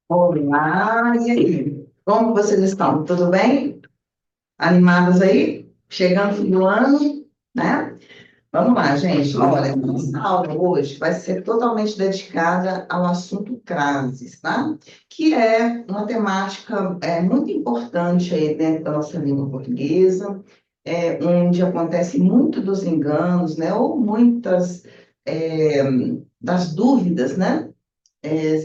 Olá, e aí? Como vocês estão? Tudo bem? Animados aí? Chegando o fim do ano, né? Vamos lá, gente. Olha, nossa aula hoje vai ser totalmente dedicada ao assunto crases, tá? Que é uma temática muito importante aí dentro da nossa língua portuguesa, onde acontece muito dos enganos, né? Ou muitas é, das dúvidas, né?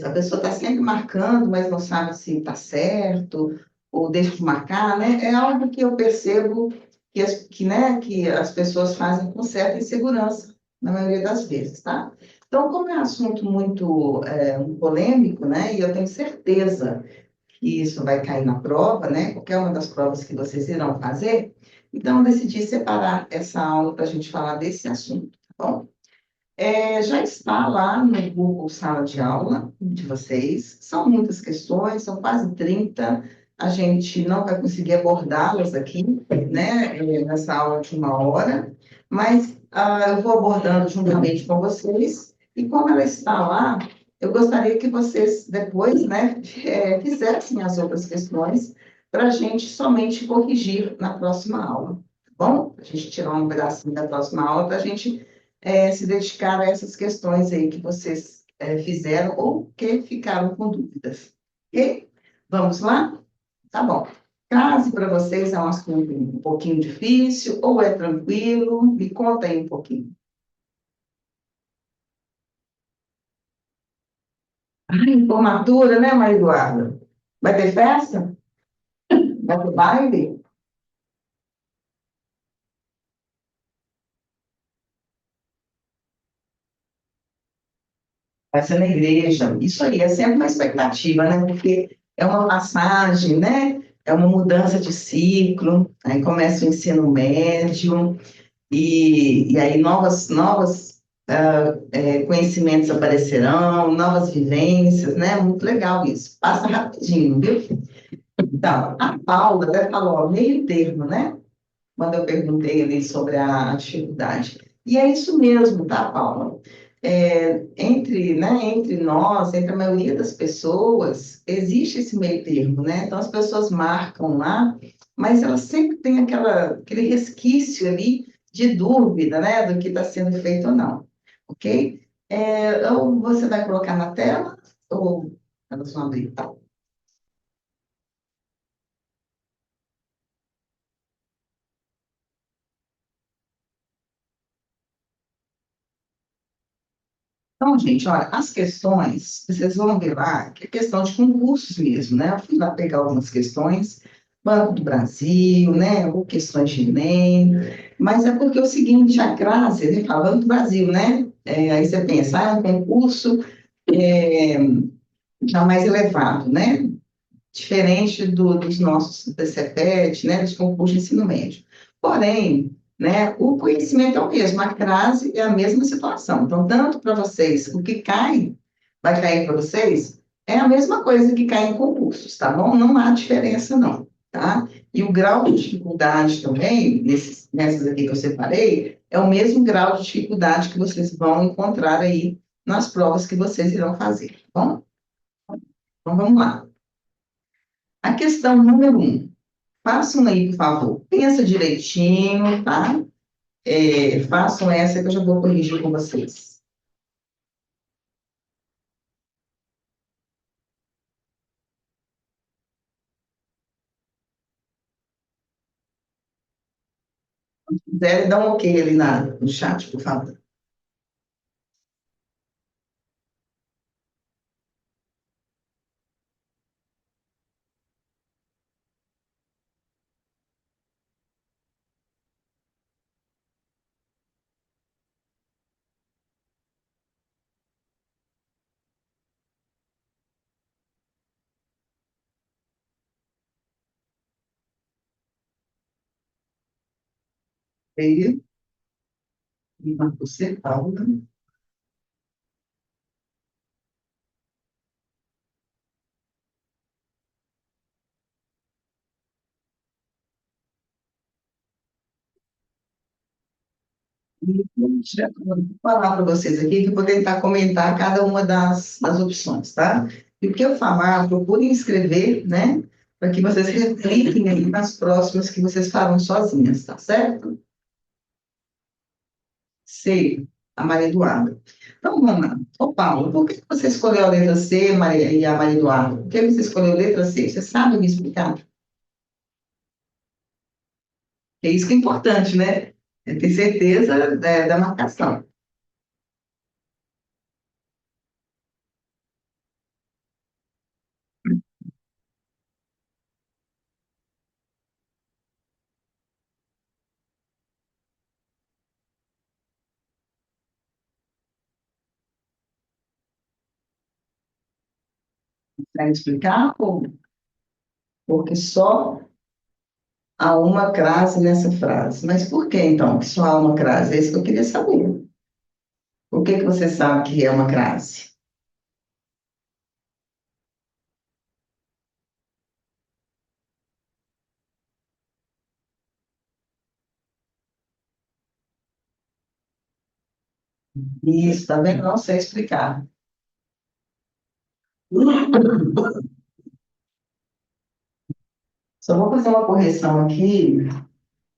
A pessoa está sempre marcando, mas não sabe se está certo, ou deixa de marcar, né? É algo que eu percebo que as pessoas fazem com certa insegurança, na maioria das vezes, tá? Então, como é um assunto muito polêmico, né? E eu tenho certeza que isso vai cair na prova, né? Qualquer uma das provas que vocês irão fazer, então eu decidi separar essa aula para a gente falar desse assunto, tá bom? Já está lá no Google Sala de Aula de vocês. São muitas questões, são quase 30. A gente não vai conseguir abordá-las aqui, né, nessa aula de uma hora, mas eu vou abordando juntamente com vocês. E como ela está lá, eu gostaria que vocês depois, né, fizessem as outras questões para a gente somente corrigir na próxima aula, tá bom? A gente tirar um pedacinho da próxima aula para a gente se dedicar a essas questões aí que vocês fizeram ou que ficaram com dúvidas. Ok? Vamos lá? Tá bom. Caso para vocês é um assunto um pouquinho difícil ou é tranquilo, me conta aí um pouquinho. Ai, formatura, né, Maria Eduarda? Vai ter festa? Vai ter baile? Vai ser na igreja. Isso aí é sempre uma expectativa, né? Porque é uma passagem, né? É uma mudança de ciclo, aí começa o ensino médio, e aí novas conhecimentos aparecerão, novas vivências, né? Muito legal isso. Passa rapidinho, viu? Então, a Paula até falou, ó, meio termo, né? Quando eu perguntei ali sobre a dificuldade. E é isso mesmo, tá, Paula? Entre nós, entre a maioria das pessoas, existe esse meio termo, né? Então, as pessoas marcam lá, mas elas sempre têm aquele resquício ali de dúvida, né, do que está sendo feito ou não, ok? Ou você vai colocar na tela, ou elas vão abrir, tá? Então, gente, olha, as questões, vocês vão ver lá, que é questão de concursos mesmo, né? Eu fui lá pegar algumas questões, Banco do Brasil, né? Ou questões de Enem, mas é porque é o seguinte, a classe, ele fala Banco do Brasil, né? Aí você pensa, é um concurso é, já mais elevado, né? Diferente dos nossos do CEPET, né, dos concursos de ensino médio. Porém, né, o conhecimento é o mesmo, a crase é a mesma situação. Então, tanto para vocês, o que cai, vai cair para vocês, é a mesma coisa que cai em concursos, tá bom? Não há diferença, não, tá? E o grau de dificuldade também, nessas aqui que eu separei, é o mesmo grau de dificuldade que vocês vão encontrar aí nas provas que vocês irão fazer, tá bom? Então, vamos lá. A questão número um. Façam aí, por favor. Pensa direitinho, tá? Façam essa que eu já vou corrigir com vocês. Se quiserem, dá um ok ali no chat, por favor. E você, Paula. E vou falar para vocês aqui que eu vou tentar comentar cada uma das opções, tá? E o que eu falar, procurem escrever, né? Para que vocês reflitem aí nas próximas que vocês farão sozinhas, tá certo? C, a Maria Eduarda. Então, vamos lá. Ô, Paulo, por que você escolheu a letra C, Maria, e a Maria Eduarda? Por que você escolheu a letra C? Você sabe me explicar? É isso que é importante, né? É ter certeza, da marcação. Para explicar, porque só há uma crase nessa frase. Mas por que, então, que só há uma crase? É isso que eu queria saber. Por que que você sabe que é uma crase? Isso, tá vendo? Não sei explicar. Só vou fazer uma correção aqui,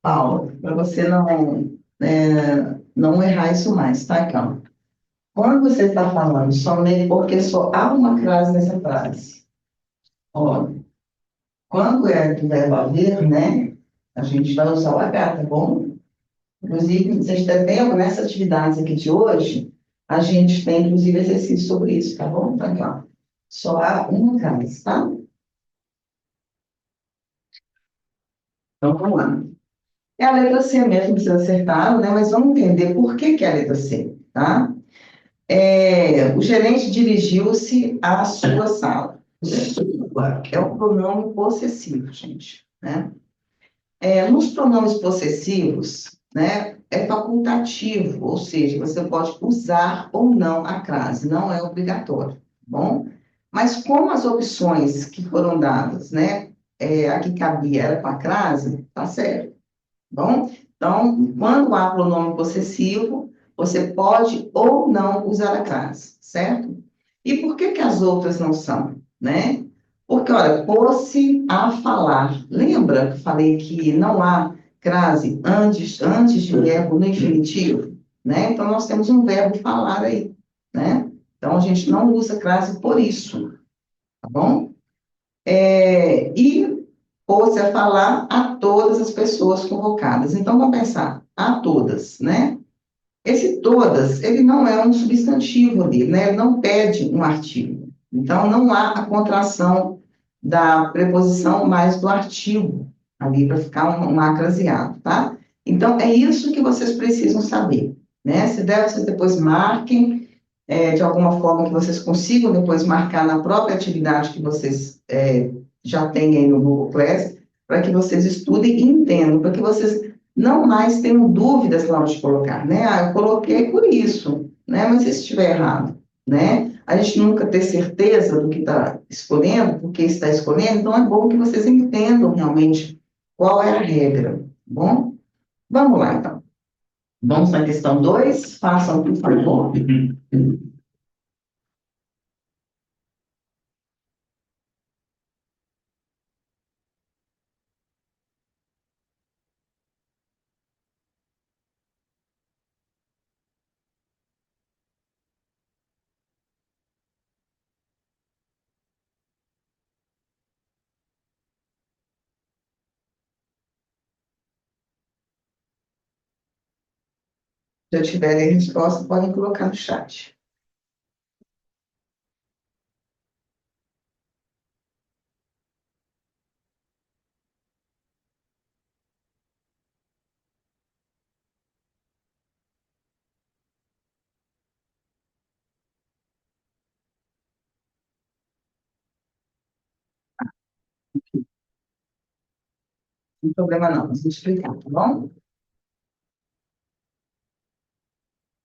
Paulo, para você não errar isso mais, tá, então? Quando você está falando somente porque só há uma crase nessa frase, ó, quando é do verbo haver, né, a gente vai usar o H, tá bom? Inclusive, vocês têm nessas atividades aqui de hoje, a gente tem, inclusive, exercício sobre isso, tá bom? Então, aqui, ó, só há uma crase, tá? Então, vamos lá. É a letra C mesmo que vocês acertaram, né? Mas vamos entender por que que é a letra C, tá? O gerente dirigiu-se à sua sala. É o pronome possessivo, gente, né? Nos pronomes possessivos, né, é facultativo, ou seja, você pode usar ou não a crase, não é obrigatório, tá bom? Mas como as opções que foram dadas, né, a que cabia era com a crase, tá certo, tá bom? Então, quando há pronome possessivo, você pode ou não usar a crase, certo? E por que que as outras não são, né? Porque, olha, pôs-se a falar. Lembra que falei que não há crase antes de verbo no infinitivo, né? Então, nós temos um verbo falar aí, né? Então, a gente não usa crase por isso, tá bom? E pôs-se a falar a todas as pessoas convocadas. Então, vamos pensar, a todas, né? Esse todas, ele não é um substantivo ali, né? Ele não pede um artigo. Então, não há a contração da preposição mais do artigo ali para ficar um acraseado, tá? Então, é isso que vocês precisam saber, né? Se der, vocês depois marquem, de alguma forma que vocês consigam depois marcar na própria atividade que vocês já têm aí no Google Class, para que vocês estudem e entendam, para que vocês não mais tenham dúvidas na hora de colocar, né? Ah, eu coloquei por isso, né? Mas e se estiver errado, né? A gente nunca ter certeza do que está escolhendo, porque está escolhendo, então é bom que vocês entendam realmente qual é a regra, tá bom? Vamos lá, então. Vamos na questão 2. Façam, por favor. Se eu tiverem resposta, podem colocar no chat. Não tem problema não, vamos explicar, tá bom?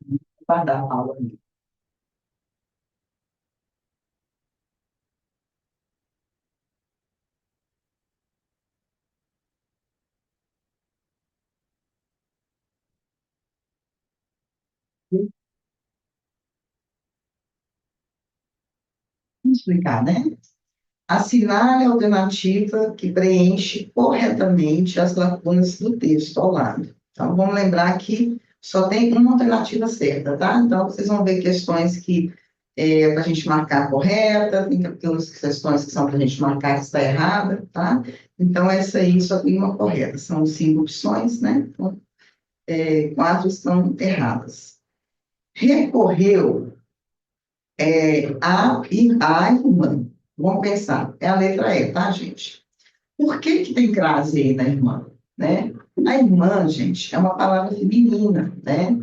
Vou guardar a aula ali. explicar, né? Assinale a alternativa que preenche corretamente as lacunas do texto ao lado. Então, vamos lembrar que só tem uma alternativa certa, tá? Então, vocês vão ver questões que é para a gente marcar correta, tem aquelas questões que são para a gente marcar que está errada, tá? Então, essa aí só tem uma correta. São 5 opções, né? Então, 4 estão erradas. Recorreu a irmã. Vamos pensar, é a letra E, tá, gente? Por que que tem crase aí na irmã, né? A irmã, gente, é uma palavra feminina, né?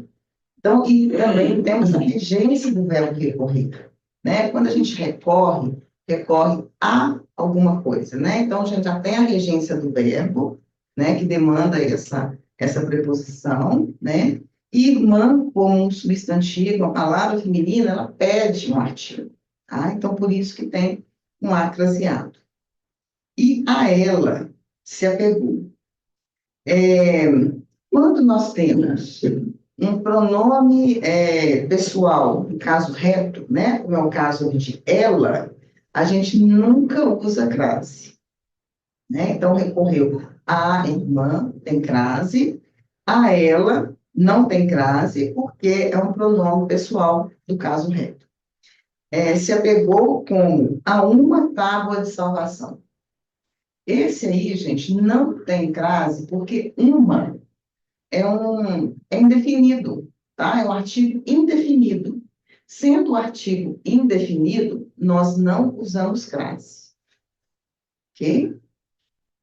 Então, e também temos a regência do verbo recorrer, né? Quando a gente recorre, recorre a alguma coisa, né? Então, a gente já tem a regência do verbo, né? Que demanda essa preposição, né? E irmã, como um substantivo, uma palavra feminina, ela pede um artigo, tá? Então, por isso que tem um acraseado. E a ela se apegou. Quando nós temos um pronome pessoal, no caso reto, né, como é o caso de ela, a gente nunca usa crase, né? Então, recorreu à irmã, tem crase, a ela não tem crase, porque é um pronome pessoal do caso reto. Se apegou como a uma tábua de salvação. Esse aí, gente, não tem crase, porque uma é indefinido, tá? É um artigo indefinido. Sendo o artigo indefinido, nós não usamos crase. Ok?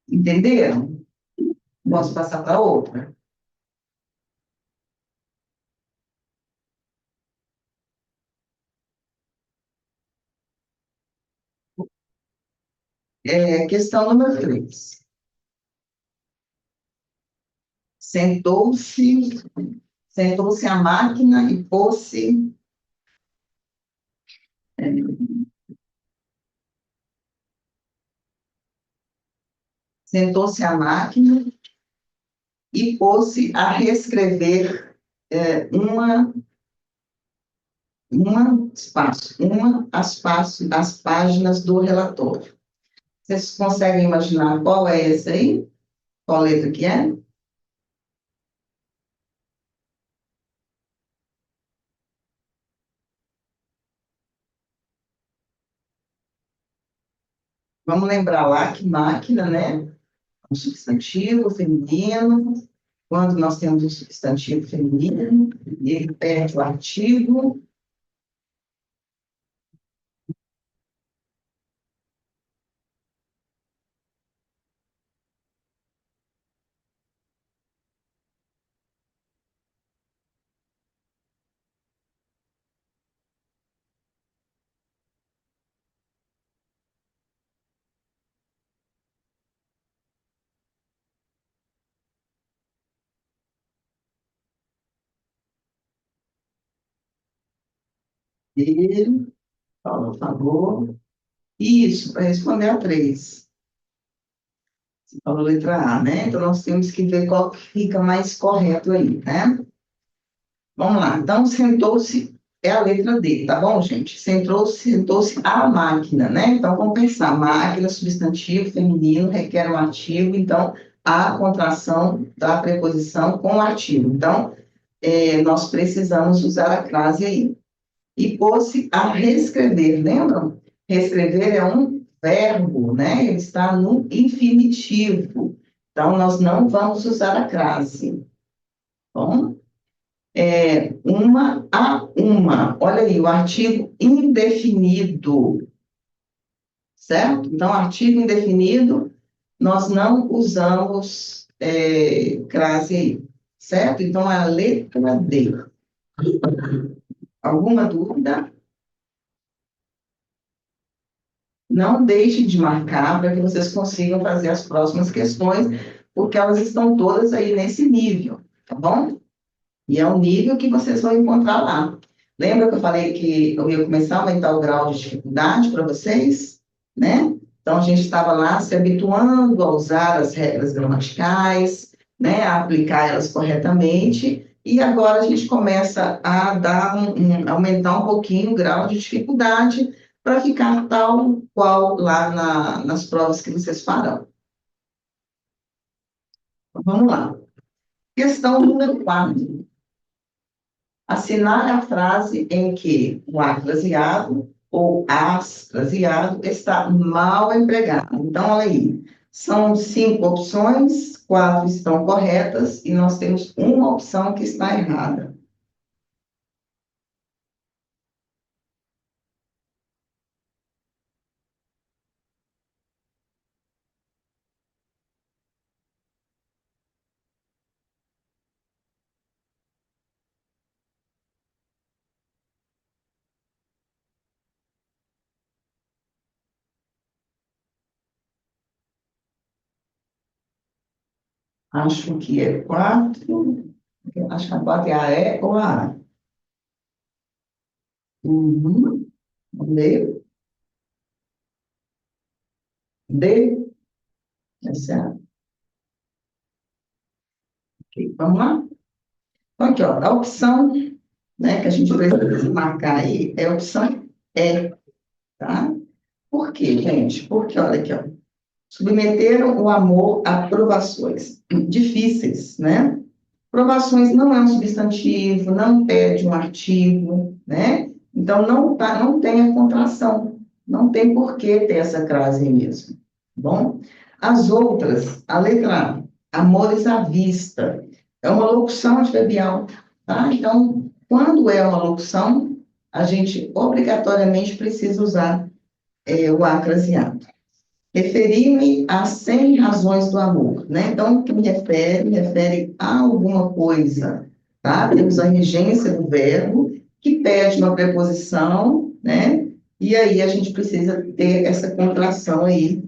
Entenderam? Posso passar para outra? Questão número 3. Sentou-se, sentou-se a máquina e pôs-se. é, Sentou-se a máquina e pôs-se a reescrever uma as páginas do relatório. Vocês conseguem imaginar qual é esse aí? Qual letra que é? Vamos lembrar lá que máquina, né? É um substantivo feminino. Quando nós temos um substantivo feminino, ele perde o artigo. Ele, por favor. Isso, para responder a 3. Você falou letra A, né? Então, nós temos que ver qual que fica mais correto aí, né? Vamos lá. Então, sentou-se, é a letra D, tá bom, gente? Sentou-se a máquina, né? Então, vamos pensar. Máquina, substantivo feminino, requer um artigo. Então, a contração da preposição com o artigo. Então, nós precisamos usar a crase aí. E pôs-se a reescrever, lembram? Reescrever é um verbo, né? Ele está no infinitivo. Então, nós não vamos usar a crase. Bom? Uma a uma. Olha aí, o artigo indefinido, certo? Então, artigo indefinido, nós não usamos crase aí, certo? Então, é a letra D. Alguma dúvida? Não deixem de marcar para que vocês consigam fazer as próximas questões, porque elas estão todas aí nesse nível, tá bom? E é o nível que vocês vão encontrar lá. Lembra que eu falei que eu ia começar a aumentar o grau de dificuldade para vocês, né? Então, a gente estava lá se habituando a usar as regras gramaticais, né? A aplicar elas corretamente, e agora a gente começa a aumentar um pouquinho o grau de dificuldade para ficar tal qual lá nas provas que vocês farão. Então, vamos lá. Questão número 4. Assinale a frase em que o a fraseado ou as fraseado está mal empregado. Então, olha aí, são 5 opções, 4 estão corretas e nós temos uma opção que está errada. Acho que é 4. Acho que a 4 é a E ou a A. Uhum. D, D, essa é a. Ok, vamos lá? Então, aqui, ó, a opção, né, que a gente precisa marcar aí é a opção E, tá? Por quê, gente? Porque, olha aqui, ó, submeteram o amor a provações difíceis, né? Provações não é um substantivo, não pede um artigo, né? Então, não tem a contração, não tem por que ter essa crase aí mesmo, tá bom? As outras, a letra A, amores à vista, é uma locução adverbial, tá? Então, quando é uma locução, a gente obrigatoriamente precisa usar o acraseado. Referi-me a 100 razões do amor, né? Então, o que me refere a alguma coisa, tá? Temos a regência do verbo, que pede uma preposição, né? E aí a gente precisa ter essa contração aí,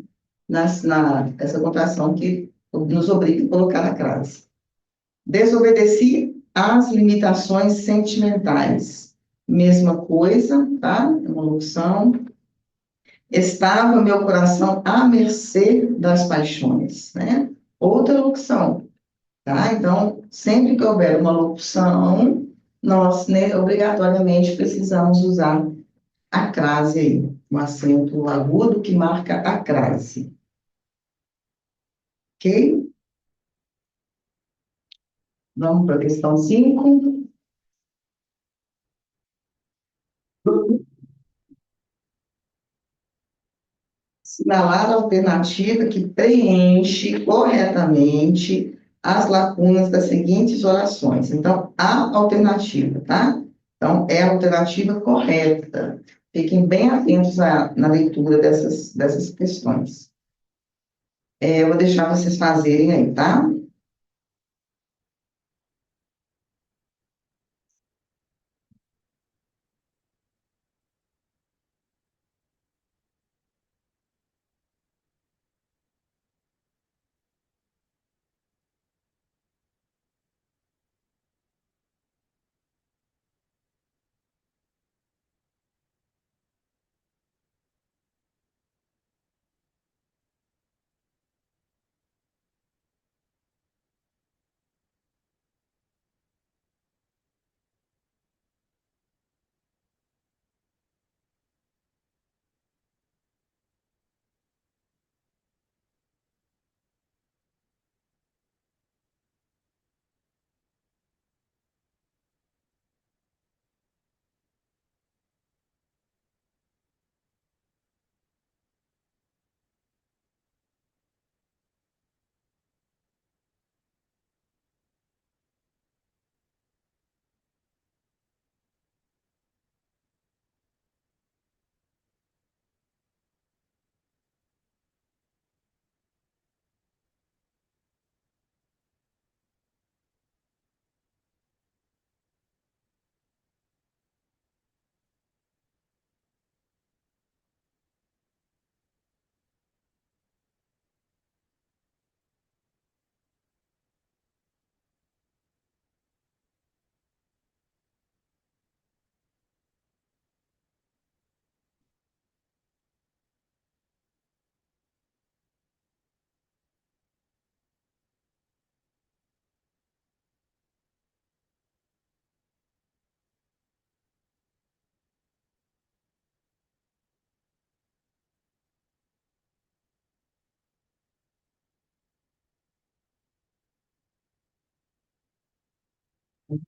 essa contração que nos obriga a colocar na crase. Desobedeci às limitações sentimentais. Mesma coisa, tá? É uma locução. Estava meu coração à mercê das paixões, né? Outra locução, tá? Então, sempre que houver uma locução, nós, né, obrigatoriamente precisamos usar a crase aí, um acento agudo que marca a crase, ok? Vamos para a questão 5. Assinalar a alternativa que preenche corretamente as lacunas das seguintes orações. Então, a alternativa, tá? Então, é a alternativa correta. Fiquem bem atentos na leitura dessas questões. Eu vou deixar vocês fazerem aí, tá?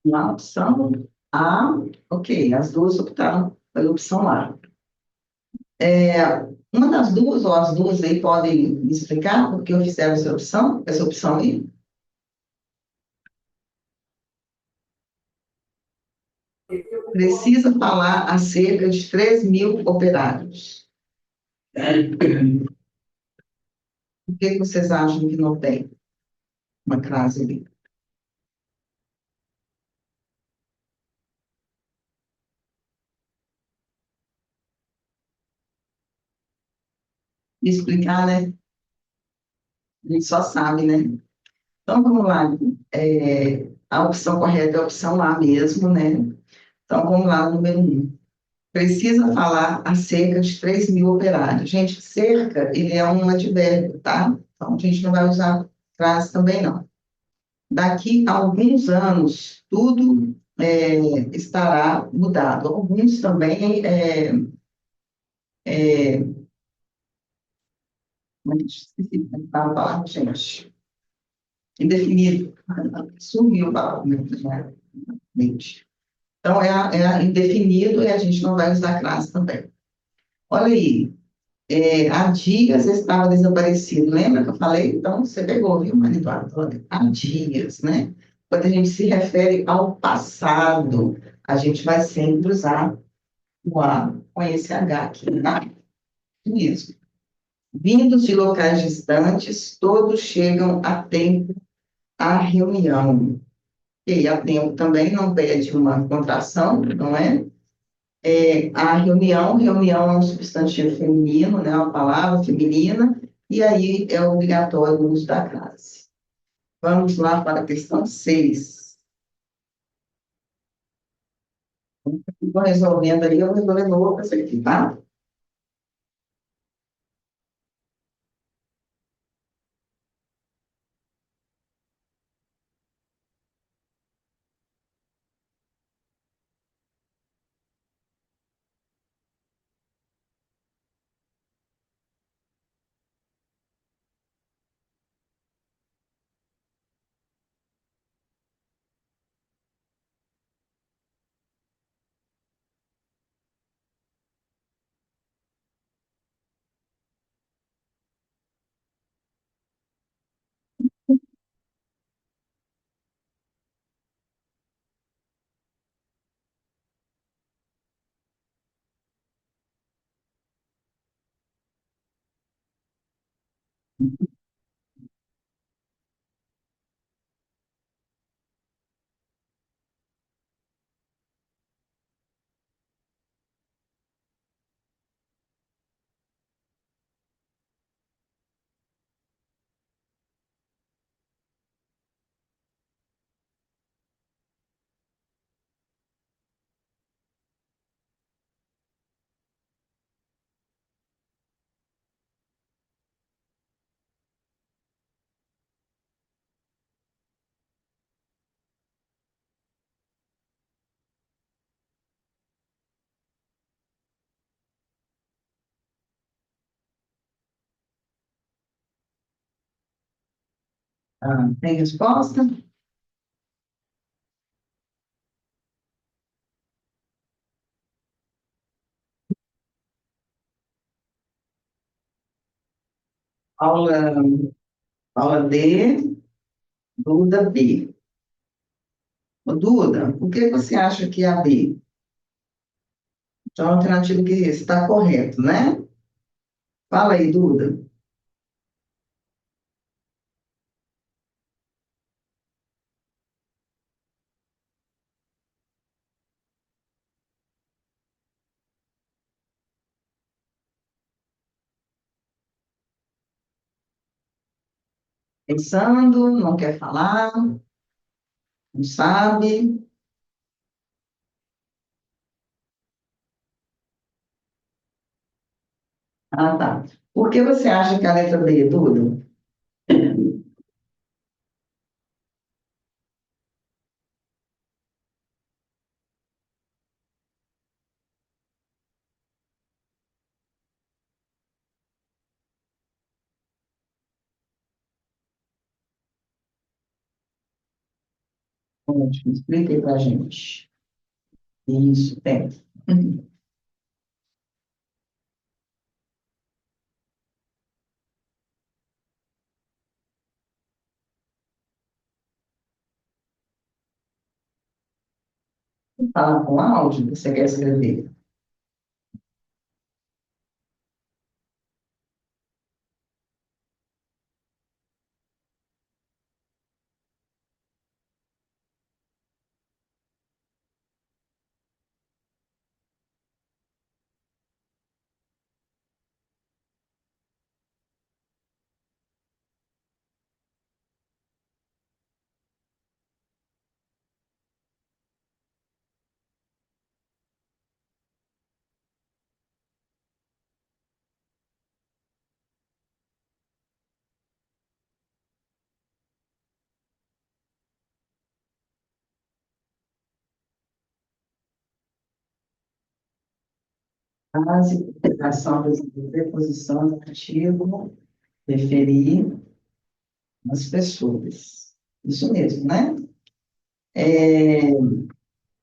Na opção A, ok, as duas optaram pela opção A. Uma das duas, ou as duas aí, podem me explicar por que eu fizeram essa opção aí? Precisa falar a cerca de 3.000 operários. Por que vocês acham que não tem uma crase ali? Me explicar, né? A gente só sabe, né? Então, vamos lá. A opção correta é a opção A mesmo, né? Então, vamos lá, número um. Precisa falar a cerca de 3.000 operários. Gente, cerca, ele é um advérbio, tá? Então, a gente não vai usar crase também, não. Daqui a alguns anos, tudo estará mudado. Alguns também, como é que esqueci a palavra, gente? Indefinido. Sumiu a palavra, né? Mente. Então, indefinido e a gente não vai usar classe também. Olha aí, há dias estava desaparecido. Lembra que eu falei? Então, você pegou, viu, Eduardo? Há dias, né? Quando a gente se refere ao passado, a gente vai sempre usar o A com esse H aqui, tá? Isso. Vindos de locais distantes, todos chegam a tempo à reunião. E a tempo também não pede uma contração, não é? A reunião é um substantivo feminino, né? Uma palavra feminina, e aí é obrigatório o uso da classe. Vamos lá para a questão 6. Estou resolvendo aí, eu vou resolver outras aqui, tá? Tem resposta? Aula, aula D, Duda B. Ô, Duda, por que você acha que é a B? Então, a alternativa que está correto, né? Fala aí, Duda. Pensando, não quer falar, não sabe. Ah, tá. Por que você acha que a letra B é Duda? Ótimo, explica aí para a gente. Isso, tem. Fala com áudio, você quer escrever? Base, integração das preposições, ativo, referir as pessoas. Isso mesmo, né? É,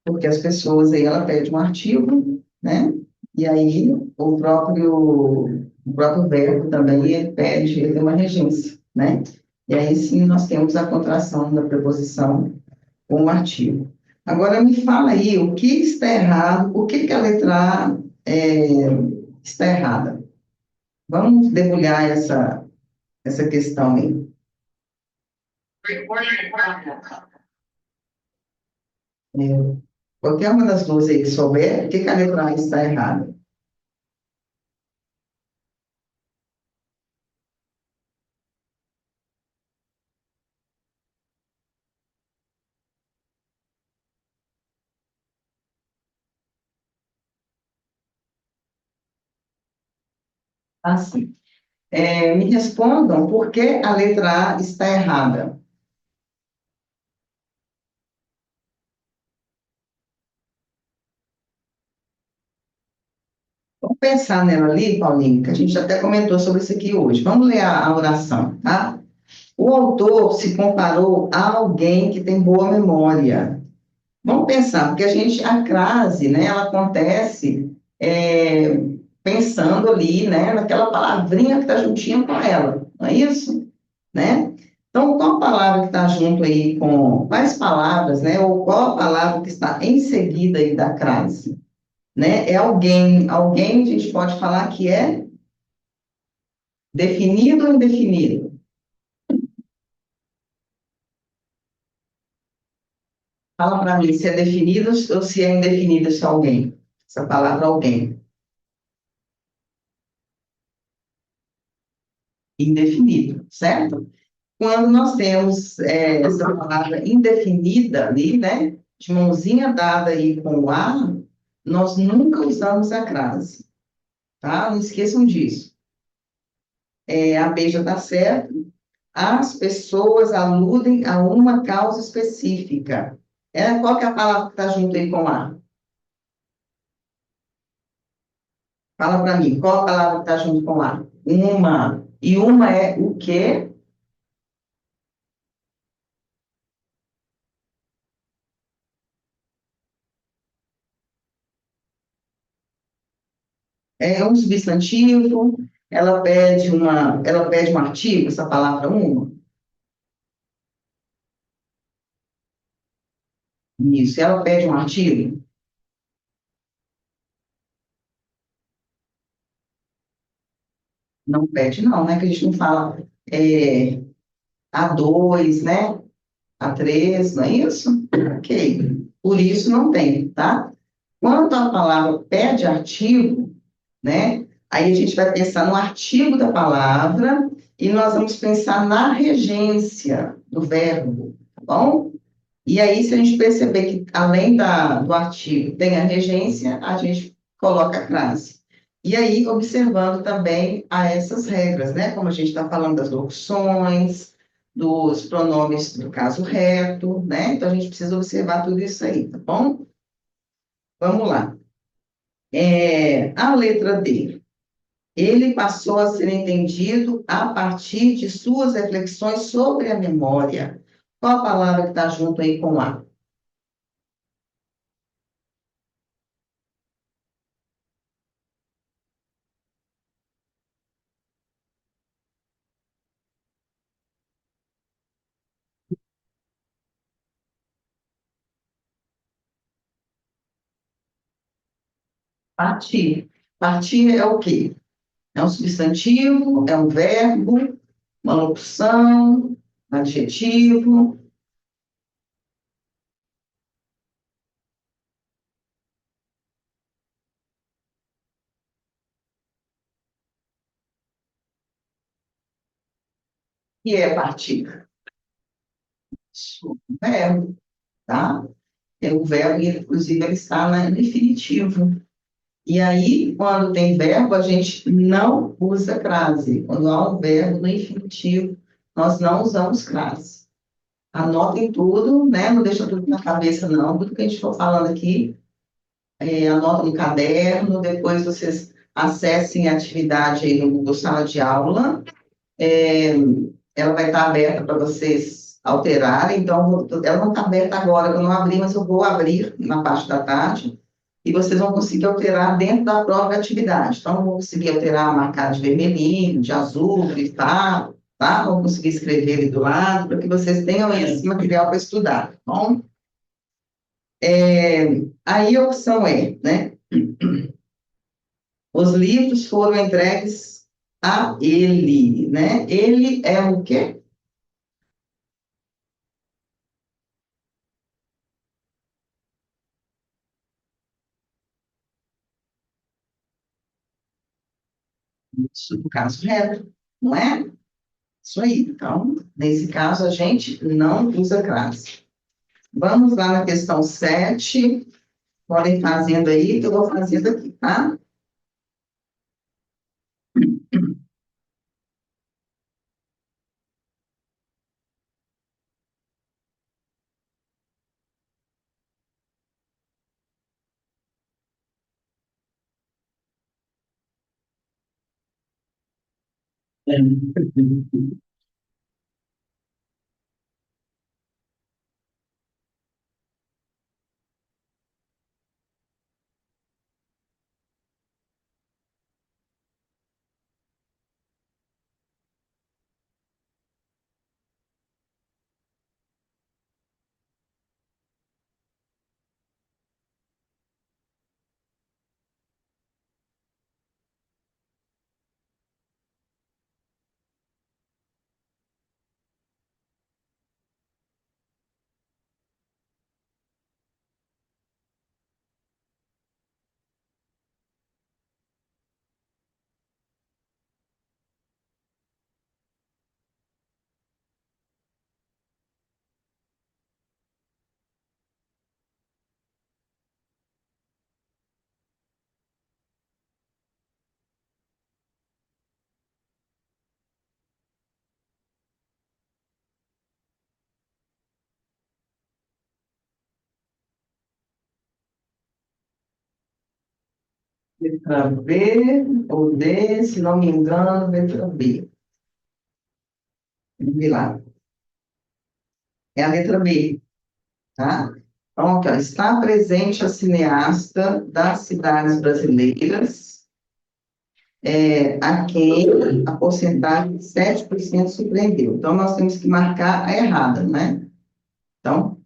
porque as pessoas aí, ela pede um artigo, né? E aí o próprio verbo também, ele pede, ele tem uma regência, né? E aí sim nós temos a contração da preposição com o artigo. Agora me fala aí, o que está errado, por que que a letra A está errada? Vamos debulhar essa questão aí. É, qualquer uma das duas aí que souber, por que que a letra A está errada? Assim, me respondam por que a letra A está errada. Vamos pensar nela ali, Paulinho, que a gente até comentou sobre isso aqui hoje. Vamos ler a oração, tá? O autor se comparou a alguém que tem boa memória. Vamos pensar, porque a crase, né, ela acontece pensando ali, né, naquela palavrinha que está juntinha com ela, não é isso? Né? Então, qual palavra que está junto aí com quais palavras, né, ou qual a palavra que está em seguida aí da crase? Né? É alguém a gente pode falar que é definido ou indefinido? Fala para mim se é definido ou se é indefinido esse alguém, essa palavra alguém. Indefinido, certo? Quando nós temos essa palavra indefinida ali, né, de mãozinha dada aí com o a, nós nunca usamos a crase, tá? Não esqueçam disso. A B já está certo. As pessoas aludem a uma causa específica. Qual que é a palavra que está junto aí com a? Fala para mim, qual a palavra que está junto com a? Uma. E uma é o quê? É um substantivo, ela pede um artigo, essa palavra uma. Isso, ela pede um artigo? Não pede, não, né? Que a gente não fala a dois, né? A três, não é isso? Ok. Por isso não tem, tá? Quando a palavra pede artigo, né? Aí a gente vai pensar no artigo da palavra e nós vamos pensar na regência do verbo, tá bom? E aí, se a gente perceber que, além do artigo, tem a regência, a gente coloca a crase. E aí, observando também a essas regras, né? Como a gente está falando das locuções, dos pronomes do caso reto, né? Então, a gente precisa observar tudo isso aí, tá bom? Vamos lá. A letra D. Ele passou a ser entendido a partir de suas reflexões sobre a memória. Qual a palavra que está junto aí com A? Partir. Partir é o quê? É um substantivo, é um verbo, uma locução, um adjetivo, e é partir. Isso, um verbo, tá? É o verbo, e, inclusive, ele está no infinitivo. E aí, quando tem verbo, a gente não usa crase. Quando há um verbo no infinitivo, nós não usamos crase. Anotem tudo, né? Não deixa tudo na cabeça, não. Tudo que a gente for falando aqui, anota no caderno, depois vocês acessem a atividade aí no Google Sala de Aula. É, ela vai estar aberta para vocês alterarem, então ela não está aberta agora, eu não abri, mas eu vou abrir na parte da tarde, e vocês vão conseguir alterar dentro da própria atividade. Então, vão conseguir alterar, marcar de vermelhinho, de azul, gritar, tá? Vão conseguir escrever ali do lado, para que vocês tenham esse material para estudar, tá bom? Aí a opção é, né? Os livros foram entregues a ele, né? Ele é o quê? Isso, no caso reto, não é? Isso aí. Então, nesse caso, a gente não usa crase. Vamos lá na questão 7. Podem fazendo aí, que eu vou fazendo aqui, tá? É. Letra B ou D, se não me engano, letra B. Vamos ver lá. É a letra B, tá? Então, aqui, ó, está presente a cineasta das cidades brasileiras, a quem a porcentagem de 7% surpreendeu. Então, nós temos que marcar a errada, né? Então,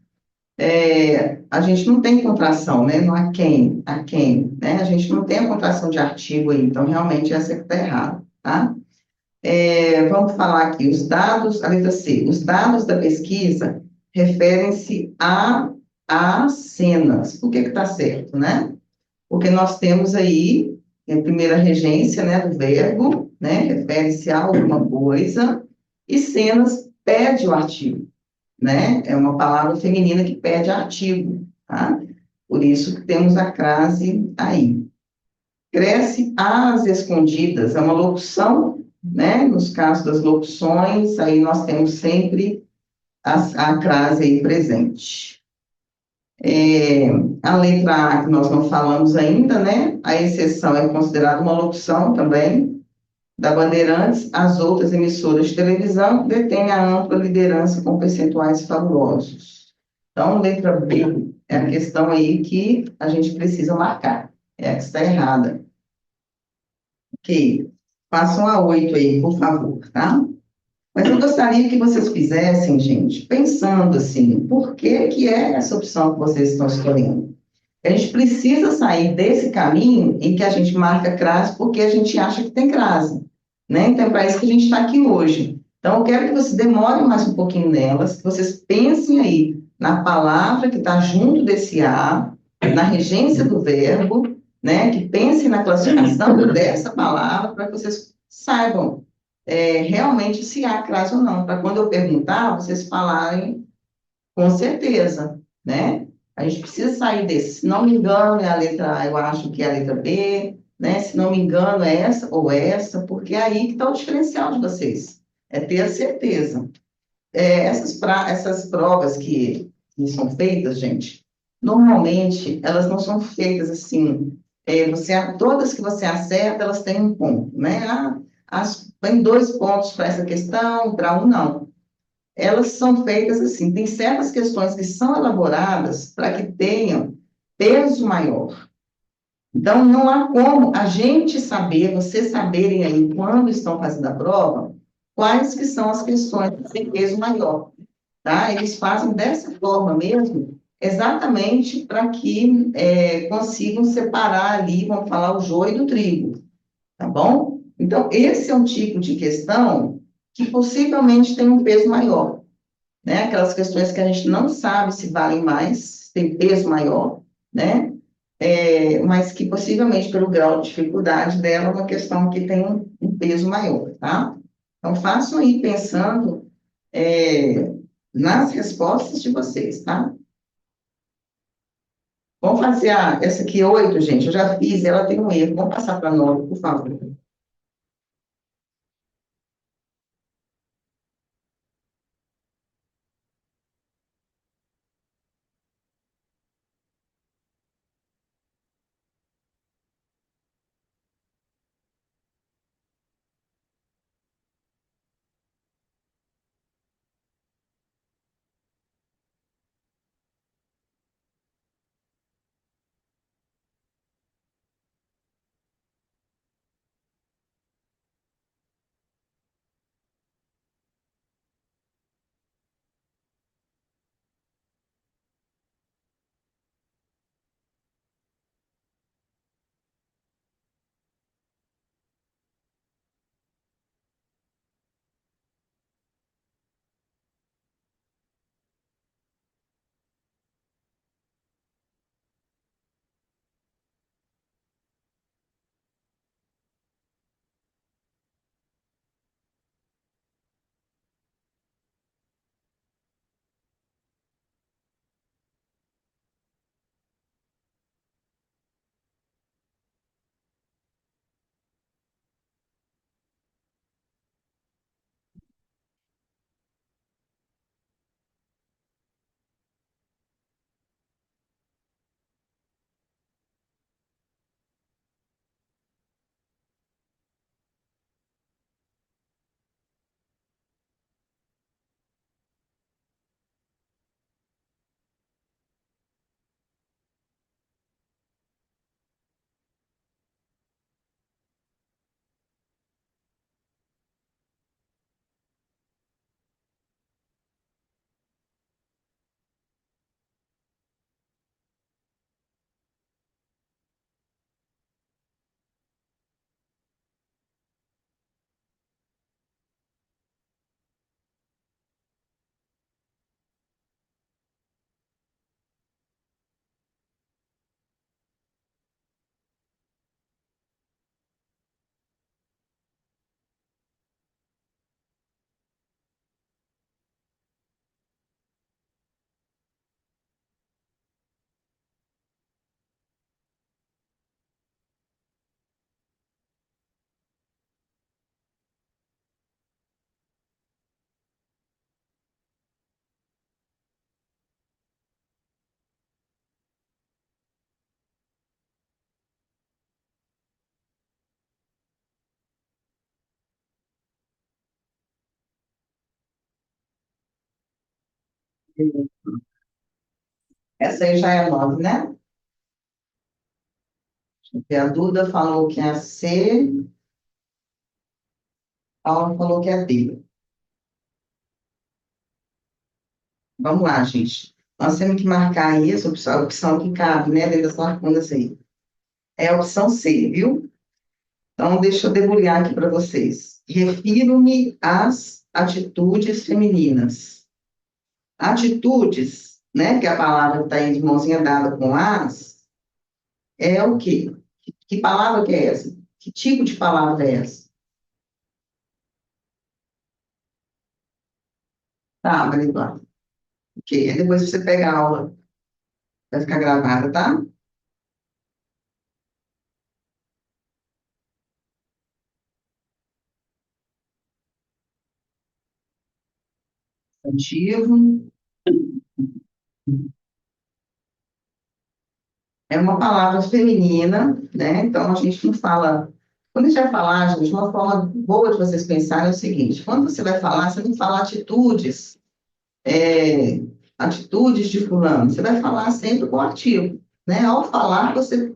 a gente não tem contração, né? No a quem, né? A gente não tem a contração de artigo aí, então, realmente, essa que está errada, tá? Vamos falar aqui, os dados, a letra C, os dados da pesquisa referem-se a cenas. Por que está certo, né? Porque nós temos aí, a primeira regência, né, do verbo, né, refere-se a alguma coisa, e cenas pede o artigo, né? É uma palavra feminina que pede artigo, tá? Por isso que temos a crase aí. Cresce às escondidas, é uma locução, né? Nos casos das locuções, aí nós temos sempre a crase aí presente. A letra A, que nós não falamos ainda, né? A exceção é considerada uma locução também, da Bandeirantes, as outras emissoras de televisão detêm a ampla liderança com percentuais fabulosos. Então, letra B é a questão aí que a gente precisa marcar, é a que está errada. Ok, passam a 8 aí, por favor, tá? Mas eu gostaria que vocês fizessem, gente, pensando assim, por que que é essa opção que vocês estão escolhendo? A gente precisa sair desse caminho em que a gente marca crase porque a gente acha que tem crase, né? Então, é para isso que a gente está aqui hoje. Então, eu quero que você demore mais um pouquinho nelas, que vocês pensem aí na palavra que está junto desse A, na regência do verbo, né? Que pensem na classificação dessa palavra para que vocês saibam realmente se há crase ou não, para quando eu perguntar, vocês falarem com certeza, né? A gente precisa sair desse. Se não me engano, é a letra A, eu acho que é a letra B, né? Se não me engano, é essa ou essa, porque é aí que está o diferencial de vocês. É ter a certeza. Essas provas que são feitas, gente, normalmente elas não são feitas assim. Todas que você acerta, elas têm um ponto, né? Tem 2 pontos para essa questão, para um não. Elas são feitas assim, tem certas questões que são elaboradas para que tenham peso maior. Então, não há como a gente saber, vocês saberem aí, quando estão fazendo a prova, quais que são as questões que têm peso maior, tá? Eles fazem dessa forma mesmo, exatamente para que consigam separar ali, vamos falar, o joio do trigo, tá bom? Então, esse é um tipo de questão que possivelmente tem um peso maior, né? Aquelas questões que a gente não sabe se valem mais, tem peso maior, né? Mas que possivelmente, pelo grau de dificuldade dela, é uma questão que tem um peso maior, tá? Então, façam aí pensando é, nas respostas de vocês, tá? Vamos fazer essa aqui, 8, gente, eu já fiz, ela tem um erro, vamos passar para 9, por favor. Essa aí já é a 9, né? E a Duda falou que é a C, a Paula falou que é a D. Vamos lá, gente. Nós temos que marcar aí essa opção, a opção que cabe, né, dentro das lacunas aí. É a opção C, viu? Então, deixa eu debulhar aqui para vocês. Refiro-me às atitudes femininas. Atitudes, né, que a palavra está aí de mãozinha dada com as, é o quê? Que palavra que é essa? Que tipo de palavra é essa? Tá, Maria Eduarda. Ok, aí depois você pega a aula, vai ficar gravada, tá? Substantivo é uma palavra feminina, né? Então a gente não fala. Quando a gente vai falar, gente, uma forma boa de vocês pensarem é o seguinte: quando você vai falar, você não fala atitudes, é, atitudes de fulano, você vai falar sempre com o artigo, né? Ao falar, você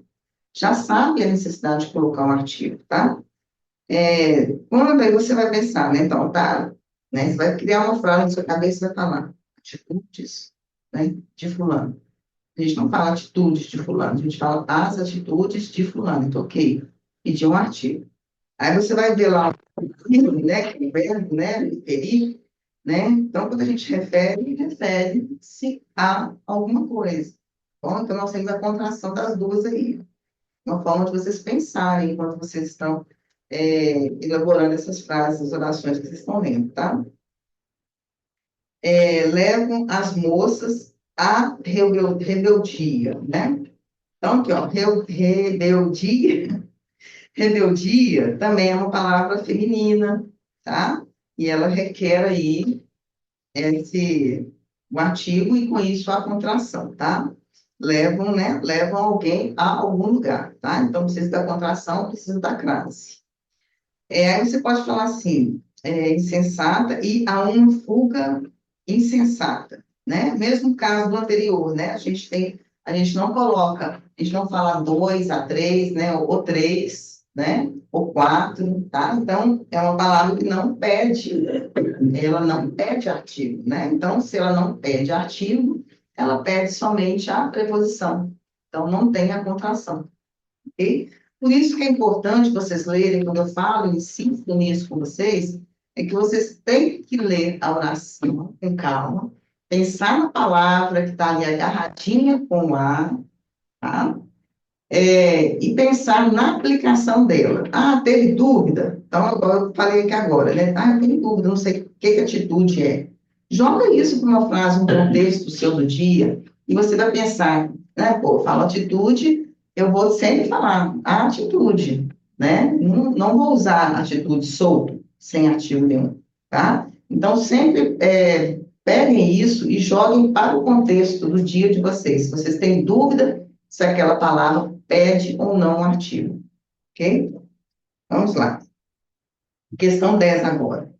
já sabe a necessidade de colocar um artigo, tá? Quando aí você vai pensar, né? Então, tá, né? Você vai criar uma frase na sua cabeça e vai falar atitudes, né? De fulano. A gente não fala atitudes de fulano, a gente fala as atitudes de fulano. Então, ok, pedir um artigo. Aí você vai ver lá, né? Que é o verbo, né? Referir, né? Então, quando a gente refere, refere-se a alguma coisa. Bom, então, nós temos a contração das duas aí. Uma forma de vocês pensarem enquanto vocês estão elaborando essas frases, as orações que vocês estão lendo, tá? Levam as moças à rebeldia, né? Então, aqui, ó, rebeldia, rebeldia também é uma palavra feminina, tá? E ela requer aí o artigo e com isso a contração, tá? Levam, né? Levam alguém a algum lugar, tá? Então, precisa da contração, precisa da crase. Aí você pode falar assim, insensata e a uma fuga insensata, né? Mesmo caso do anterior, né? A gente não coloca, a gente não fala dois a três, né? Ou três, né? Ou quatro, tá? Então, é uma palavra que não pede, ela não pede artigo, né? Então, se ela não pede artigo, ela pede somente a preposição. Então, não tem a contração. Ok? Por isso que é importante vocês lerem, quando eu falo, insisto nisso com vocês, é que vocês têm que ler a oração com calma, pensar na palavra que está ali agarradinha com o A, tá? E pensar na aplicação dela. Ah, teve dúvida? Então, agora, eu falei aqui agora, né? Ah, eu tenho dúvida, não sei o que atitude é. Joga isso para uma frase, um contexto seu do dia, e você vai pensar, né? Pô, fala atitude, eu vou sempre falar a atitude, né? Não vou usar atitude solto, sem artigo nenhum, tá? Então, sempre peguem isso e joguem para o contexto do dia de vocês. Se vocês têm dúvida se aquela palavra pede ou não um artigo, ok? Vamos lá. Questão 10 agora.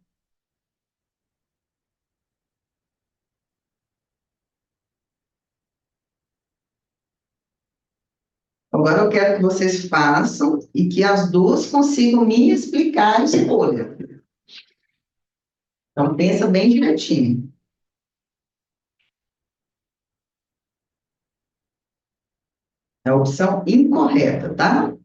Agora eu quero que vocês façam e que as duas consigam me explicar a escolha. Então, pensa bem direitinho. É a opção incorreta, tá?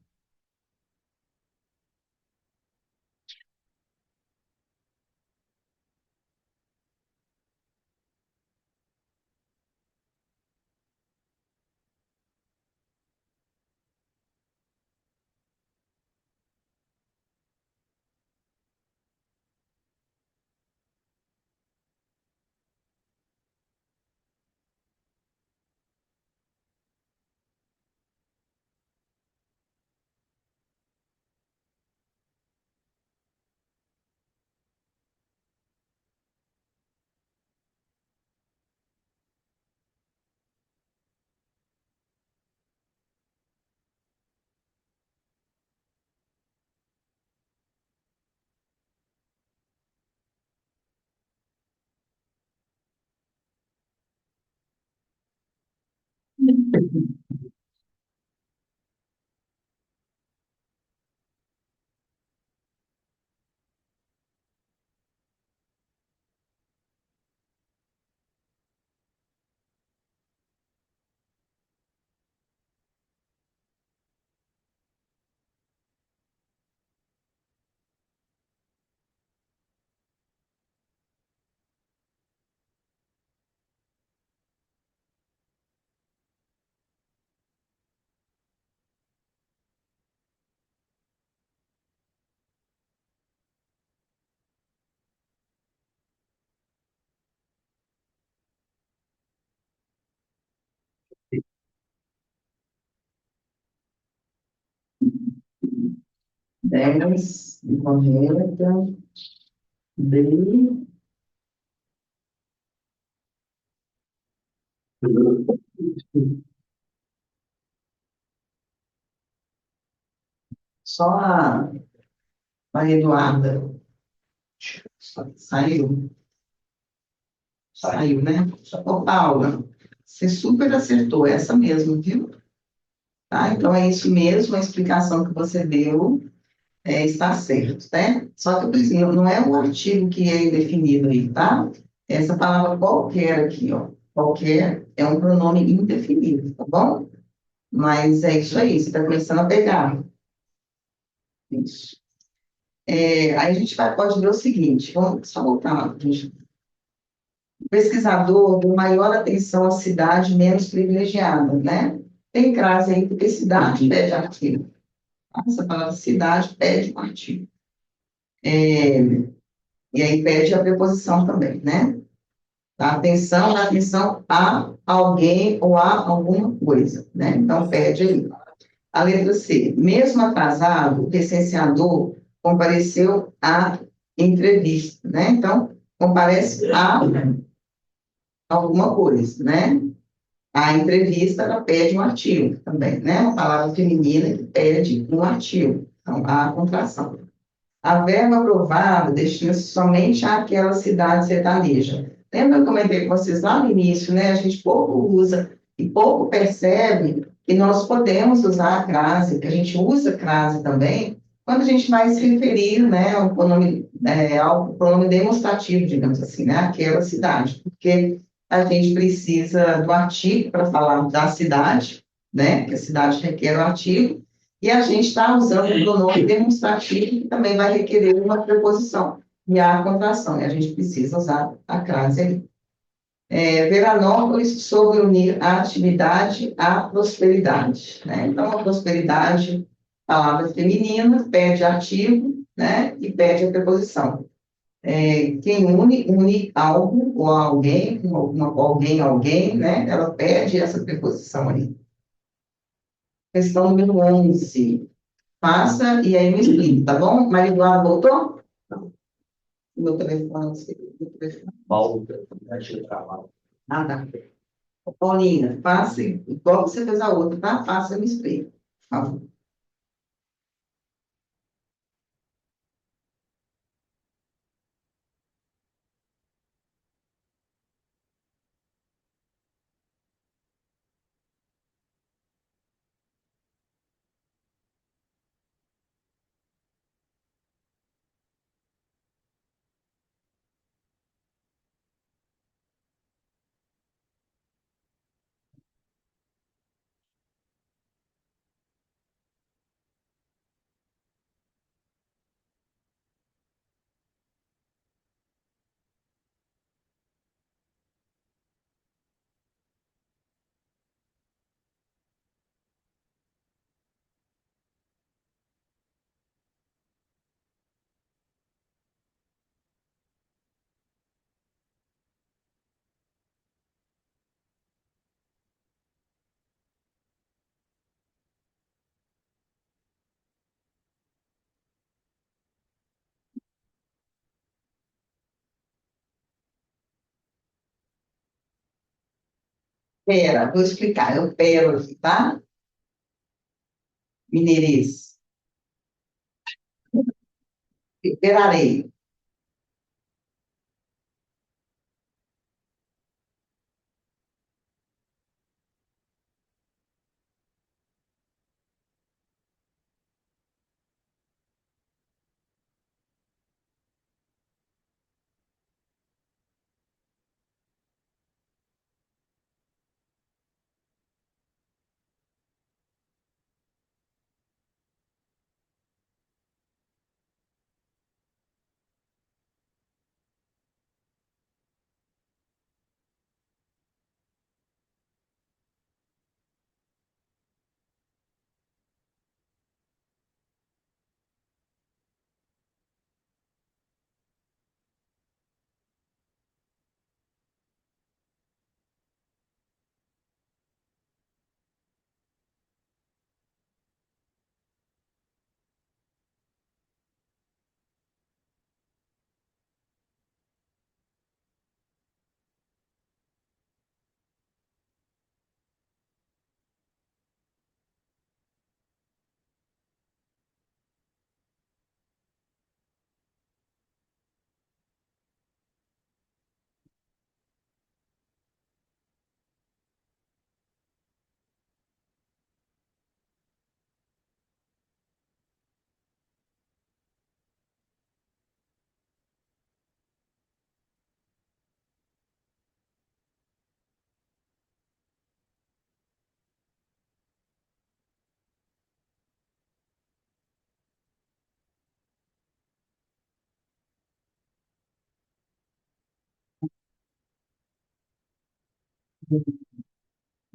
10 incorreta, D. Só a Eduarda saiu, saiu, né? Ô, Paula, você super acertou, essa mesmo, viu? Tá? Então é isso mesmo, a explicação que você deu está certo, né? Só que, por exemplo, não é o artigo que é indefinido aí, tá? Essa palavra qualquer aqui, ó, qualquer é um pronome indefinido, tá bom? Mas é isso aí, você está começando a pegar. Isso. Aí a gente pode ver o seguinte, vamos só voltar lá, gente. O pesquisador deu maior atenção à cidade menos privilegiada, né? Tem crase aí, porque cidade pede artigo. Essa palavra cidade pede um artigo. E aí pede a preposição também, né? Dá atenção a alguém ou a alguma coisa, né? Então pede aí. A letra C. Mesmo atrasado, o licenciador compareceu à entrevista, né? Então, comparece a alguma coisa, né? A entrevista, ela pede um artigo também, né? Uma palavra feminina que pede um artigo. Então, a contração. A verba aprovada destina-se somente àquela cidade sertaneja. Lembra que eu comentei com vocês lá no início, né? A gente pouco usa e pouco percebe que nós podemos usar a crase, que a gente usa a crase também, quando a gente vai se referir, né, ao pronome demonstrativo, digamos assim, né? Aquela cidade. Porque a gente precisa do artigo para falar da cidade, né? Que a cidade requer o artigo, e a gente está usando o pronome demonstrativo, que também vai requerer uma preposição, e a contração, e a gente precisa usar a crase aí. Veranópolis soube unir a atividade à prosperidade, né? Então, a prosperidade, palavra feminina, pede artigo, né? E pede a preposição. Quem une algo ou alguém, alguém, né? Ela pede essa preposição aí. Questão número 11. Faça e aí me explique, tá bom? Maria Eduarda voltou? Meu telefone, meu telefone. Paulo, deixa eu trabalhar. Ah, tá. Paulina, faça igual você fez a outra, tá? Faça e me explique, por favor. Pera, vou explicar. Eu pero aqui, tá? Mineirês. Perarei.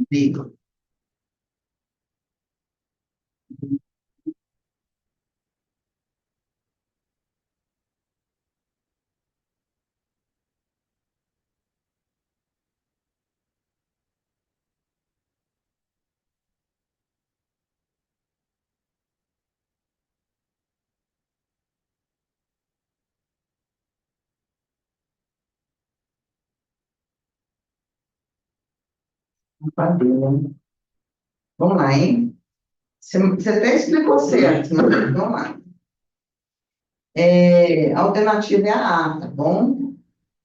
Digo, padrinho. Vamos lá, hein? Você até explicou certo, mas vamos lá. A alternativa é a A, tá bom?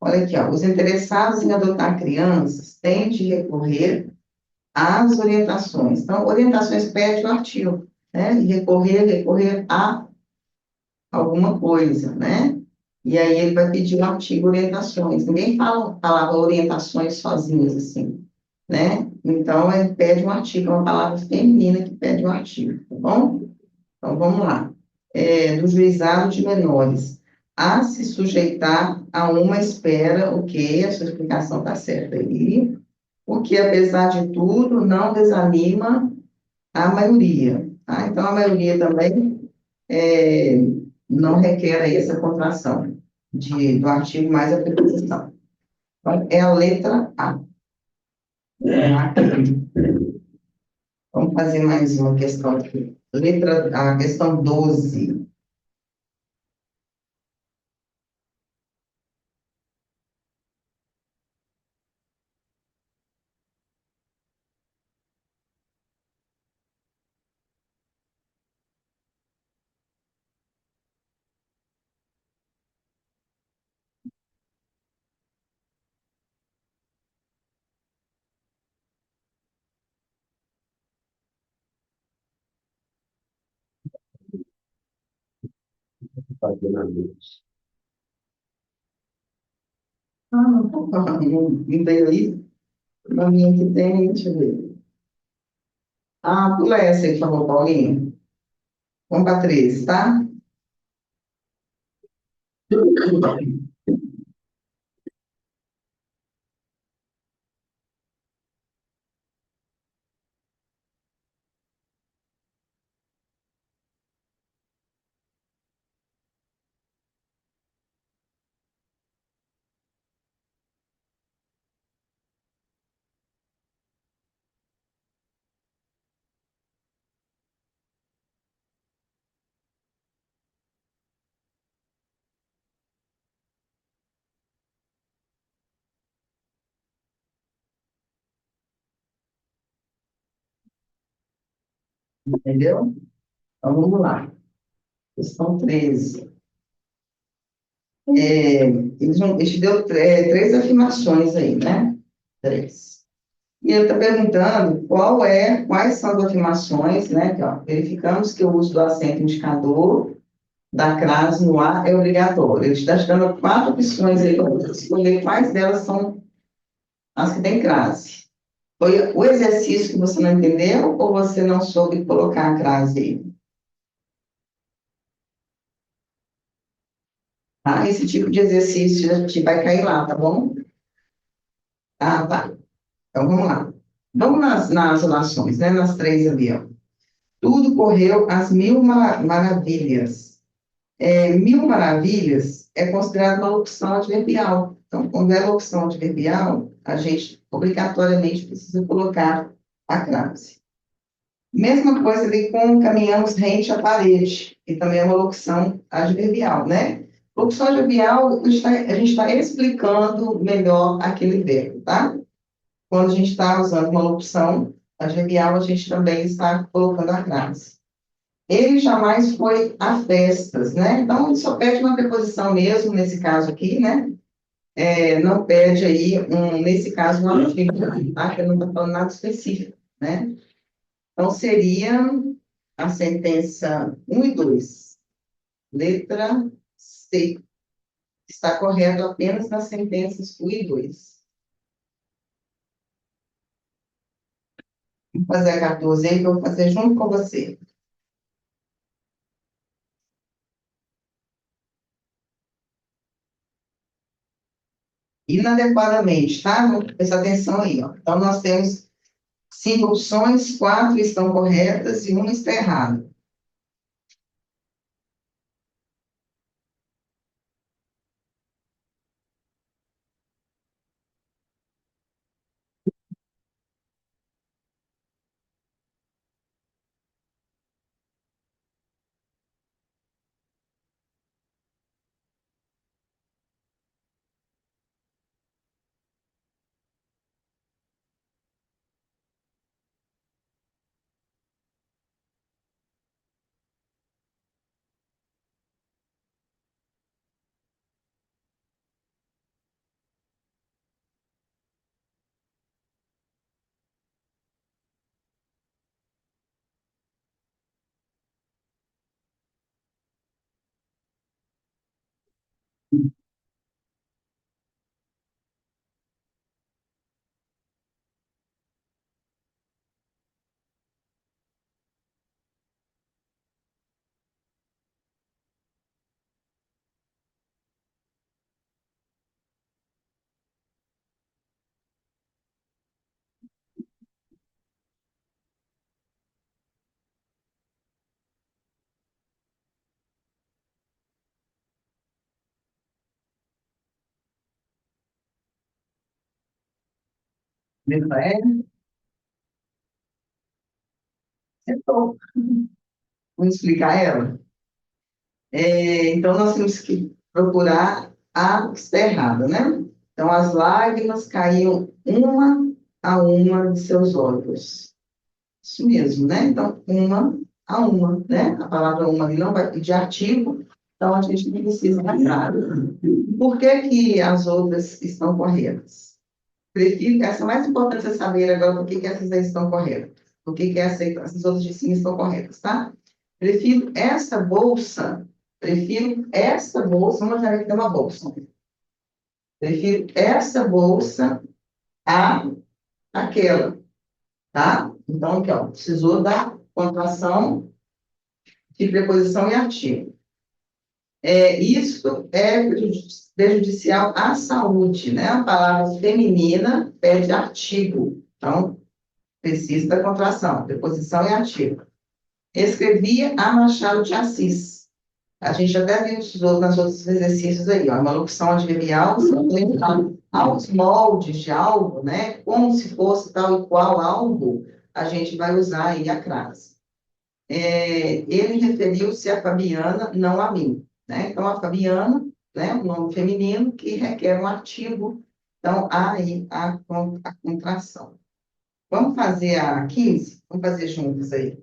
Olha aqui, ó. Os interessados em adotar crianças têm de recorrer às orientações. Então, orientações pede o artigo, né? E recorrer a alguma coisa, né? E aí ele vai pedir o artigo orientações. Ninguém fala a palavra orientações sozinhas, assim, né? Então, ele pede um artigo, é uma palavra feminina que pede um artigo, tá bom? Então, vamos lá. Do juizado de menores. A se sujeitar a uma espera, ok, a sua explicação está certa aí, o que, apesar de tudo, não desanima a maioria. Tá? Então, a maioria também é, não requer aí essa contração do artigo mais a preposição. Então, é a letra A. Vamos fazer mais uma questão aqui. A questão 12. Ah, não, não veio aí. Para mim aqui tem, deixa eu ver. Ah, pula essa aí, por favor, Paulinho. Vamos para 13, tá? Entendeu? Então, vamos lá. Questão 13. Eles te deu três afirmações aí, né? Três. E ele está perguntando quais são as afirmações, né? Que, ó, verificamos que o uso do acento indicador da crase no A é obrigatório. Ele está te dando quatro opções aí para você escolher quais delas são as que têm crase. Foi o exercício que você não entendeu ou você não soube colocar a crase aí? Tá? Esse tipo de exercício a gente vai cair lá, tá bom? Ah, tá. Então vamos lá. Vamos nas relações, né? Nas três ali, ó. Tudo correu às mil maravilhas. Mil maravilhas é considerada uma locução adverbial. Então, quando é locução adverbial, a gente obrigatoriamente precisa colocar a crase. Mesma coisa ali com caminhamos rente à parede, que também é uma locução adverbial, né? Locução adverbial, a gente está explicando melhor aquele verbo, tá? Quando a gente está usando uma locução adverbial, a gente também está colocando a crase. Ele jamais foi a festas, né? Então, ele só pede uma preposição mesmo, nesse caso aqui, né? Não pede aí, nesse caso, um artigo, tá? Que não está falando nada específico, né? Então, seria a sentença um e 2. Letra C. Está correto apenas nas sentenças um e 2. Vou fazer a 14 aí, que eu vou fazer junto com você. inadequadamente, tá? Vamos prestar atenção aí, ó. Então, nós temos 5 opções, 4 estão corretas e uma está errada. Letra E, acertou. Vamos explicar ela? Então, nós temos que procurar a que está errada, né? Então, as lágrimas caíam uma a uma de seus olhos. Isso mesmo, né? Então, uma a uma, né? A palavra uma ali não vai pedir artigo, então a gente precisa lembrar. Por que que as outras estão corretas? Prefiro, essa é mais importante você saber agora por que que essas aí estão corretas. Por que que essas outras de cima estão corretas, tá? Prefiro essa bolsa, vamos já ver que tem uma bolsa. Prefiro essa bolsa a aquela, tá? Então, aqui, ó, precisou da pontuação de preposição e artigo. Isso é prejudicial à saúde, né? A palavra feminina pede artigo. Então, precisa da contração, preposição e artigo. Escrevia a Machado de Assis. A gente até viu nas outros exercícios aí, ó, uma locução adverbial, aos moldes de algo, né? Como se fosse tal e qual algo, a gente vai usar aí a crase. Ele referiu-se a Fabiana, não a mim, né? Então, a Fabiana, né, um nome feminino que requer um artigo, então, há aí a contração. Vamos fazer a 15? Vamos fazer juntos aí.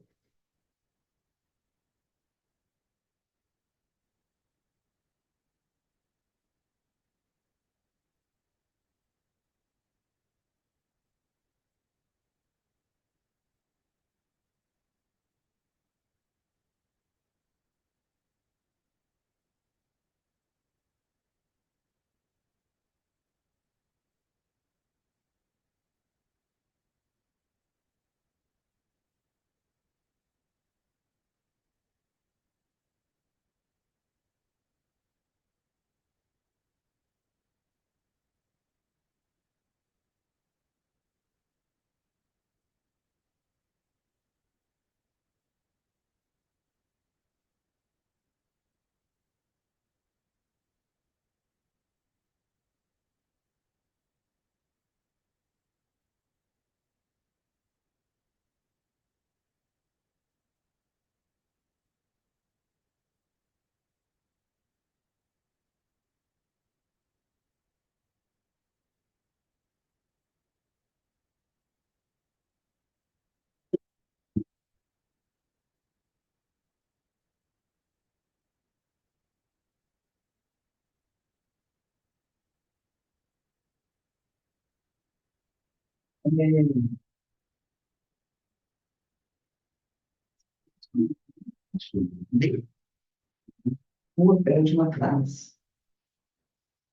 Rua perde uma frase.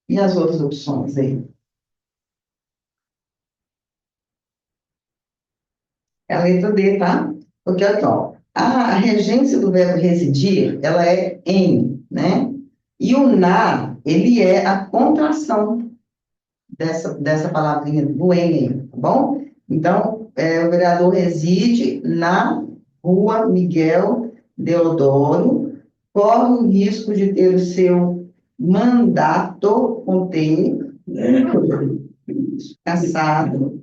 E as outras opções aí? É a letra D, tá? Porque, olha só, a regência do verbo residir, ela é em, né? E o na, ele é a contração. dessa palavrinha do N, tá bom? Então, o vereador reside na Rua Miguel Deodoro, corre o risco de ter o seu mandato, com T, cassado,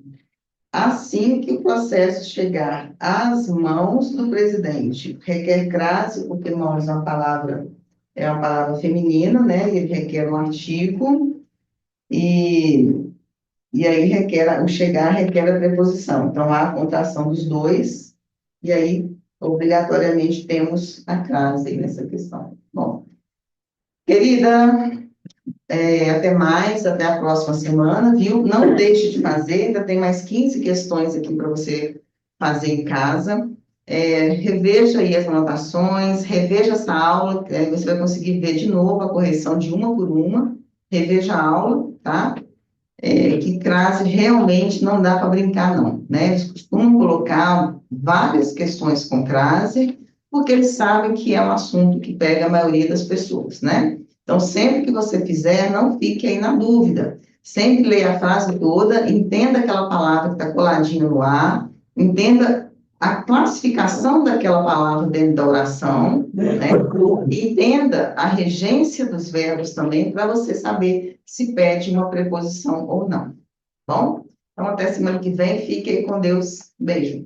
assim que o processo chegar às mãos do presidente. Requer crase, porque mãos é uma palavra feminina, né? Ele requer um artigo e, e aí requer, o chegar requer a preposição. Então, há a contração dos dois, e aí, obrigatoriamente, temos a crase aí nessa questão. Bom, querida, até mais, até a próxima semana, viu? Não deixe de fazer, ainda tem mais 15 questões aqui para você fazer em casa. Reveja aí as anotações, reveja essa aula, você vai conseguir ver de novo a correção de uma por uma, reveja a aula, tá? Que crase realmente não dá para brincar, não, né? Eles costumam colocar várias questões com crase, porque eles sabem que é um assunto que pega a maioria das pessoas, né? Então, sempre que você fizer, não fique aí na dúvida. Sempre leia a frase toda, entenda aquela palavra que está coladinha no ar, entenda a classificação daquela palavra dentro da oração, né? E entenda a regência dos verbos também, para você saber se pede uma preposição ou não. Bom? Então, até semana que vem. Fique aí com Deus. Beijo.